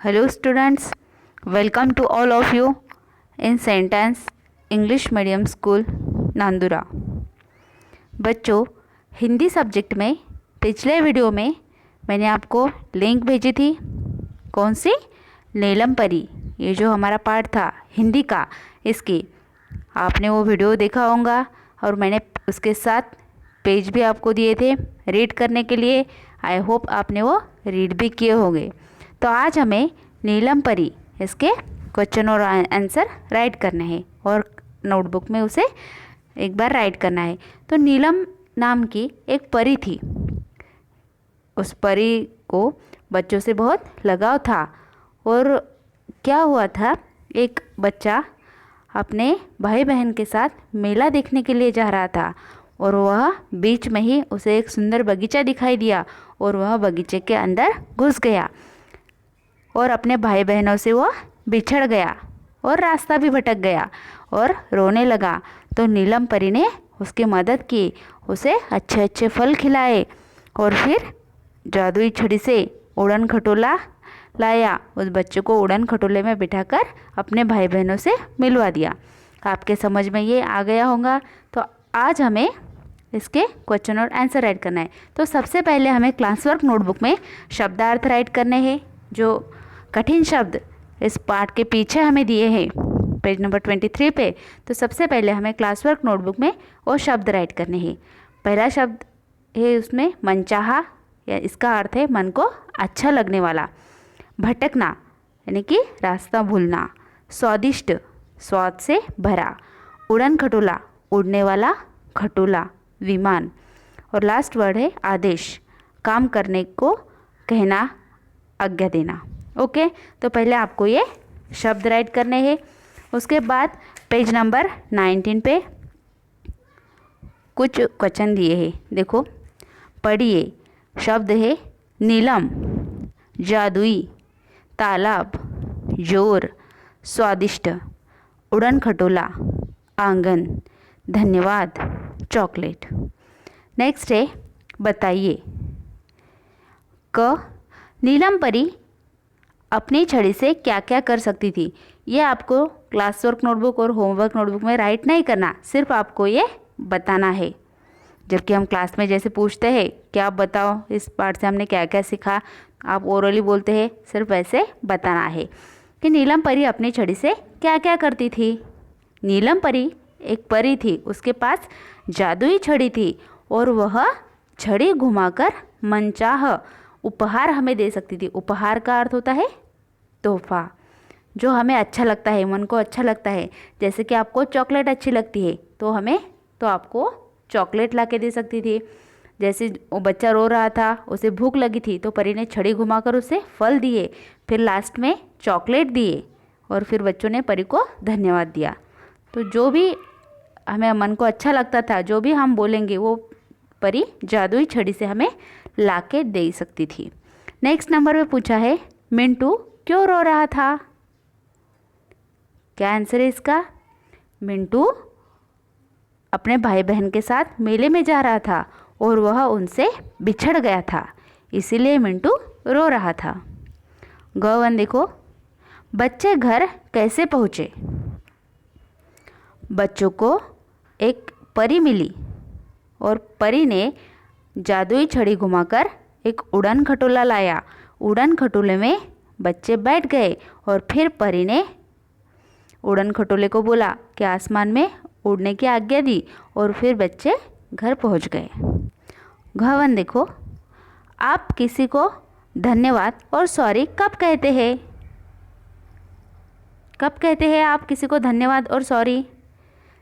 Hello students, welcome to all of you in Sentence English medium school Nandura. बच्चों, Hindi subject में पिछले video में मैंने आपको लिंक भेजी थी। कौन सी? नीलम परी। ये जो हमारा पार्ट था हिंदी का, इसकी आपने वो वीडियो देखा होगा और मैंने उसके साथ पेज भी आपको दिए थे रीड करने के लिए। आई होप आपने वो रीड भी किए होंगे। तो आज हमें नीलम परी इसके क्वेश्चन और आंसर राइट करने हैं और नोटबुक में उसे एक बार राइट करना है। तो नीलम नाम की एक परी थी। उस परी को बच्चों से बहुत लगाव था और क्या हुआ था, एक बच्चा अपने भाई बहन के साथ मेला देखने के लिए जा रहा था और वह बीच में ही उसे एक सुंदर बगीचा दिखाई दिया और वह बगीचे के अंदर घुस गया और अपने भाई बहनों से वह बिछड़ गया और रास्ता भी भटक गया और रोने लगा। तो नीलम परी ने उसकी मदद की, उसे अच्छे अच्छे फल खिलाए और फिर जादुई छड़ी से उड़न खटोला लाया। उस बच्चे को उड़न खटोले में बिठाकर अपने भाई बहनों से मिलवा दिया। आपके समझ में ये आ गया होगा। तो आज हमें इसके क्वेश्चन और आंसर राइट करना है। तो सबसे पहले हमें क्लास वर्क नोटबुक में शब्दार्थ राइट करने हैं। जो कठिन शब्द इस पार्ट के पीछे हमें दिए हैं पेज नंबर 23 पे। तो सबसे पहले हमें क्लास वर्क नोटबुक में वो शब्द राइट करने हैं। पहला शब्द है उसमें मनचाहा, या इसका अर्थ है मन को अच्छा लगने वाला। भटकना यानी कि रास्ता भूलना। स्वादिष्ट, स्वाद से भरा। उड़न खटोला, उड़ने वाला खटोला, विमान। और लास्ट वर्ड है आदेश, काम करने को कहना, आज्ञा देना। ओके, तो पहले आपको ये शब्द राइट करने हैं। उसके बाद पेज नंबर 19 पे कुछ क्वेश्चन दिए हैं। देखो, पढ़िए। शब्द है नीलम, जादुई, तालाब, जोर, स्वादिष्ट, उड़न खटोला, आंगन, धन्यवाद, चॉकलेट। नेक्स्ट है बताइए। क, नीलम परी अपनी छड़ी से क्या क्या कर सकती थी। ये आपको क्लास वर्क नोटबुक और होमवर्क नोटबुक में राइट नहीं करना, सिर्फ आपको ये बताना है। जबकि हम क्लास में जैसे पूछते हैं कि आप बताओ इस पार्ट से हमने क्या क्या सीखा, आप ओरली बोलते हैं, सिर्फ ऐसे बताना है कि नीलम परी अपनी छड़ी से क्या क्या करती थी। नीलम परी एक परी थी, उसके पास जादुई छड़ी थी और वह छड़ी घुमाकर मनचाह उपहार हमें दे सकती थी। उपहार का अर्थ होता है तोहफा, जो हमें अच्छा लगता है, मन को अच्छा लगता है। जैसे कि आपको चॉकलेट अच्छी लगती है तो आपको चॉकलेट ला के दे सकती थी। जैसे वो बच्चा रो रहा था, उसे भूख लगी थी, तो परी ने छड़ी घुमाकर उसे फल दिए, फिर लास्ट में चॉकलेट दिए और फिर बच्चों ने परी को धन्यवाद दिया। तो जो भी हमें मन को अच्छा लगता था, जो भी हम बोलेंगे, वो परी जादुई छड़ी से हमें ला के दे सकती थी। नेक्स्ट नंबर पे पूछा है मिंटू क्यों रो रहा था। क्या आंसर है इसका? मिंटू अपने भाई बहन के साथ मेले में जा रहा था और वह उनसे बिछड़ गया था, इसीलिए मिंटू रो रहा था। ग1 देखो, बच्चे घर कैसे पहुँचे। बच्चों को एक परी मिली और परी ने जादुई छड़ी घुमाकर एक उड़न खटोला लाया। उड़न खटोले में बच्चे बैठ गए और फिर परी ने उड़न खटोले को बोला कि आसमान में उड़ने की आज्ञा दी और फिर बच्चे घर पहुंच गए। घ1 देखो, आप किसी को धन्यवाद और सॉरी कब कहते हैं। कब कहते हैं आप किसी को धन्यवाद और सॉरी?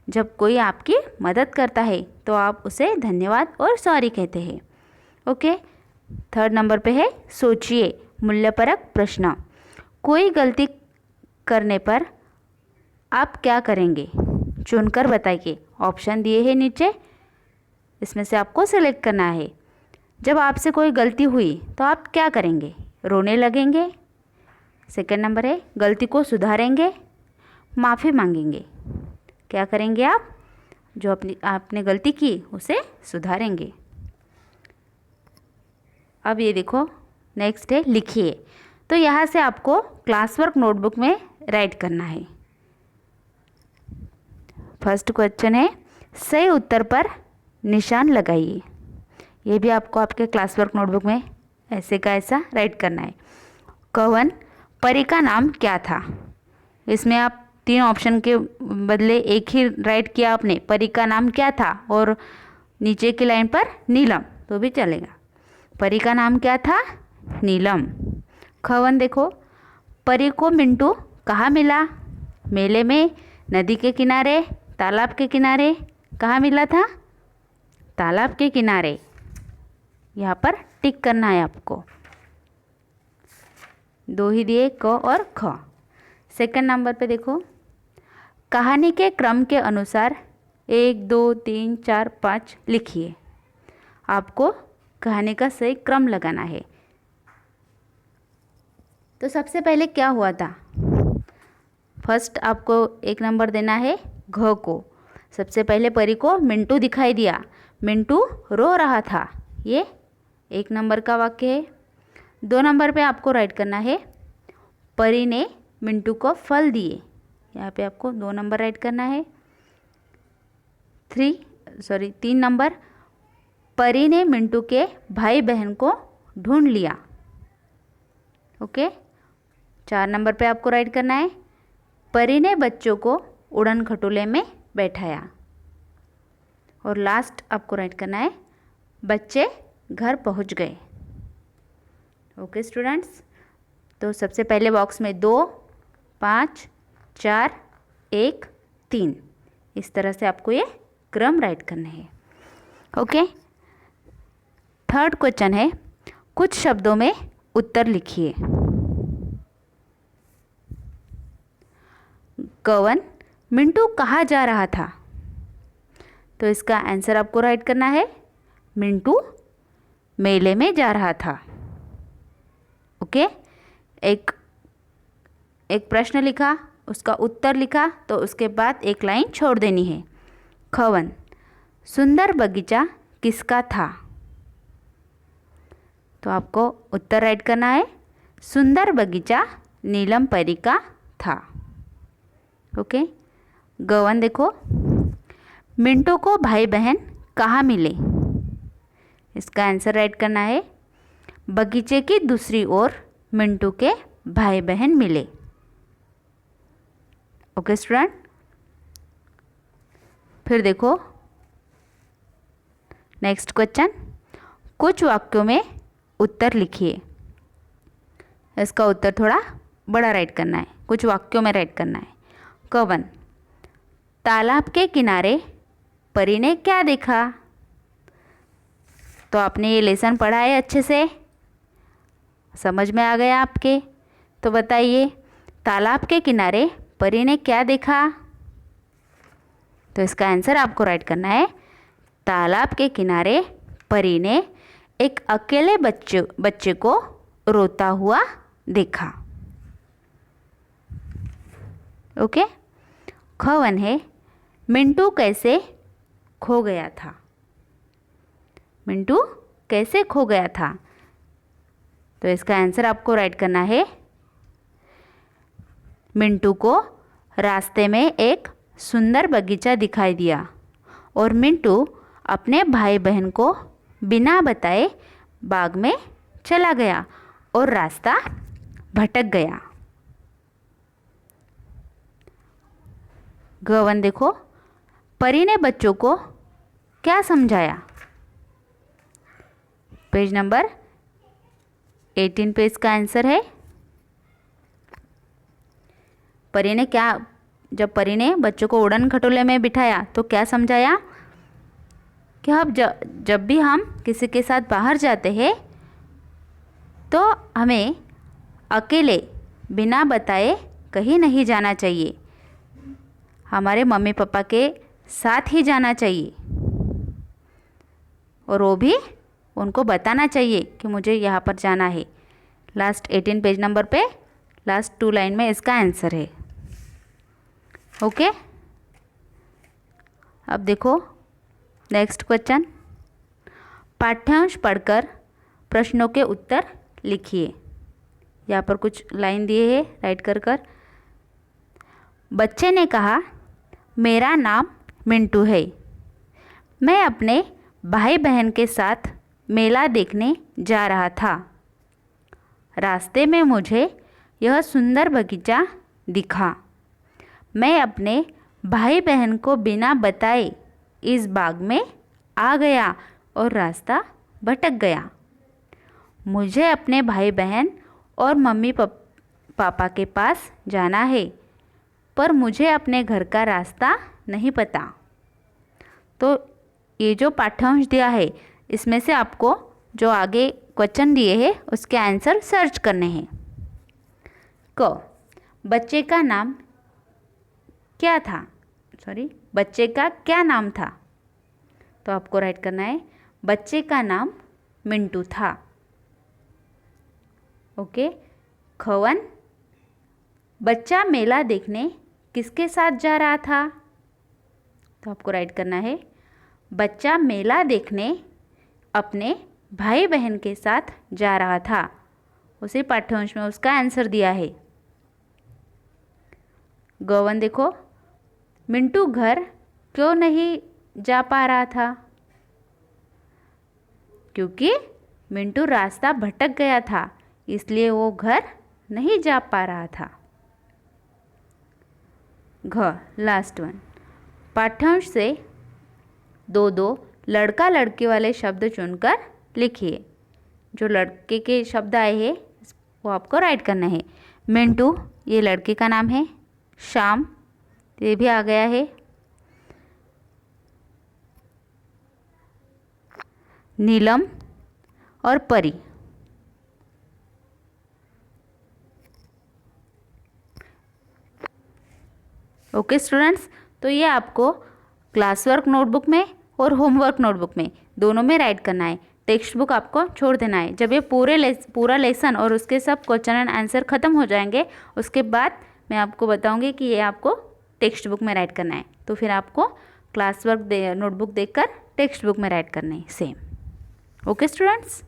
जब कोई आपकी मदद करता है तो आप उसे धन्यवाद और सॉरी कहते हैं। ओके, थर्ड नंबर पे है सोचिए, मूल्यपरक प्रश्न। कोई गलती करने पर आप क्या करेंगे, चुनकर बताइए। ऑप्शन दिए हैं नीचे, इसमें से आपको सेलेक्ट करना है। जब आपसे कोई गलती हुई तो आप क्या करेंगे? रोने लगेंगे। सेकंड नंबर है गलती को सुधारेंगे, माफ़ी मांगेंगे। क्या करेंगे आप? जो आपने गलती की उसे सुधारेंगे। अब ये देखो, नेक्स्ट है लिखिए। तो यहाँ से आपको क्लास वर्क नोटबुक में राइट करना है। फर्स्ट क्वेश्चन है, सही उत्तर पर निशान लगाइए। ये भी आपको आपके क्लास वर्क नोटबुक में ऐसे का ऐसा राइट करना है। कवन परी का नाम क्या था? इसमें आप 3 ऑप्शन के बदले एक ही राइट किया आपने, परी का नाम क्या था, और नीचे की लाइन पर नीलम, तो भी चलेगा। परी का नाम क्या था? नीलम। खवन देखो, परी को मिंटू कहाँ मिला? मेले में, नदी के किनारे, तालाब के किनारे। कहाँ मिला था? तालाब के किनारे। यहाँ पर टिक करना है आपको। 2 ही दिए, क और ख। सेकंड नंबर पे देखो, कहानी के क्रम के अनुसार 1 2 3 4 5 लिखिए। आपको कहानी का सही क्रम लगाना है। तो सबसे पहले क्या हुआ था? फर्स्ट आपको 1 नंबर देना है घ को। सबसे पहले परी को मिंटू दिखाई दिया, मिंटू रो रहा था। ये 1 नंबर का वाक्य है। 2 नंबर पे आपको राइट करना है, परी ने मिंटू को फल दिए। यहाँ पे आपको 2 नंबर राइट करना है। 3 नंबर, परी ने मिंटू के भाई बहन को ढूंढ लिया। ओके। 4 नंबर पे आपको राइट करना है, परी ने बच्चों को उड़न खटोले में बैठाया। और लास्ट आपको राइट करना है, बच्चे घर पहुंच गए। ओके स्टूडेंट्स, तो सबसे पहले बॉक्स में 2 5 4 1 3 इस तरह से आपको ये क्रम राइट करने हैं। ओके। थर्ड क्वेश्चन है, कुछ शब्दों में उत्तर लिखिए। कवन मिंटू कहाँ जा रहा था? तो इसका आंसर आपको राइट करना है, मिंटू मेले में जा रहा था। ओके। एक प्रश्न लिखा, उसका उत्तर लिखा, तो उसके बाद एक लाइन छोड़ देनी है। खवन सुंदर बगीचा किसका था? तो आपको उत्तर राइट करना है, सुंदर बगीचा नीलम परी का था। ओके। गवन देखो, मिंटू को भाई बहन कहाँ मिले? इसका आंसर राइट करना है, बगीचे की दूसरी ओर मिंटू के भाई बहन मिले। Okay student. फिर देखो नेक्स्ट क्वेश्चन, कुछ वाक्यों में उत्तर लिखिए। इसका उत्तर थोड़ा बड़ा राइट करना है, कुछ वाक्यों में राइट करना है। कवन तालाब के किनारे परी ने क्या देखा? तो आपने ये लेसन पढ़ा है अच्छे से, समझ में आ गया आपके? तो बताइए, तालाब के किनारे परी ने क्या देखा? तो इसका आंसर आपको राइट करना है, तालाब के किनारे परी ने एक अकेले बच्चे को रोता हुआ देखा। ओके। खवन है, मिंटू कैसे खो गया था? मिंटू कैसे खो गया था? तो इसका आंसर आपको राइट करना है, मिंटू को रास्ते में एक सुंदर बगीचा दिखाई दिया और मिंटू अपने भाई बहन को बिना बताए बाग में चला गया और रास्ता भटक गया। गवन देखो, परी ने बच्चों को क्या समझाया? पेज नंबर 18 पे इसका आंसर है। परी ने क्या, जब परी ने बच्चों को उड़न खटोले में बिठाया तो क्या समझाया कि अब जब भी हम किसी के साथ बाहर जाते हैं तो हमें अकेले बिना बताए कहीं नहीं जाना चाहिए, हमारे मम्मी पापा के साथ ही जाना चाहिए और वो भी उनको बताना चाहिए कि मुझे यहाँ पर जाना है। लास्ट 18 पेज नंबर पे लास्ट 2 लाइन में इसका आंसर है। ओके। अब देखो नेक्स्ट क्वेश्चन, पाठ्यांश पढ़कर प्रश्नों के उत्तर लिखिए। यहाँ पर कुछ लाइन दिए है, राइट कर। बच्चे ने कहा, मेरा नाम मिंटू है। मैं अपने भाई बहन के साथ मेला देखने जा रहा था। रास्ते में मुझे यह सुंदर बगीचा दिखा। मैं अपने भाई बहन को बिना बताए इस बाग में आ गया और रास्ता भटक गया। मुझे अपने भाई बहन और मम्मी पापा के पास जाना है, पर मुझे अपने घर का रास्ता नहीं पता। तो ये जो पाठ्यांश दिया है इसमें से आपको जो आगे क्वेश्चन दिए हैं उसके आंसर सर्च करने हैं। क, बच्चे का नाम क्या था, बच्चे का क्या नाम था? तो आपको राइट करना है बच्चे का नाम मिंटू था। ओके। खवन, बच्चा मेला देखने किसके साथ जा रहा था? तो आपको राइट करना है बच्चा मेला देखने अपने भाई बहन के साथ जा रहा था। उसी पाठ्यांश में उसका आंसर दिया है। गौवन देखो, मिंटू घर क्यों नहीं जा पा रहा था? क्योंकि मिंटू रास्ता भटक गया था, इसलिए वो घर नहीं जा पा रहा था। घ, लास्ट वन। पाठ्यांश से दो लड़का लड़की वाले शब्द चुनकर लिखिए। जो लड़के के शब्द आए हैं वो आपको राइट करना है। मिंटू ये लड़के का नाम है। श्याम ये भी आ गया है। नीलम और परी। ओके स्टूडेंट्स, तो ये आपको क्लास वर्क नोटबुक में और होमवर्क नोटबुक में दोनों में राइट करना है। टेक्स्ट बुक आपको छोड़ देना है। जब ये पूरा लेसन और उसके सब क्वेश्चन एंड आंसर ख़त्म हो जाएंगे उसके बाद मैं आपको बताऊंगी कि ये आपको टेक्स्ट बुक में राइट करना है। तो फिर आपको क्लास वर्क नोटबुक देखकर टेक्स्ट बुक में राइट करना है सेम। Okay students.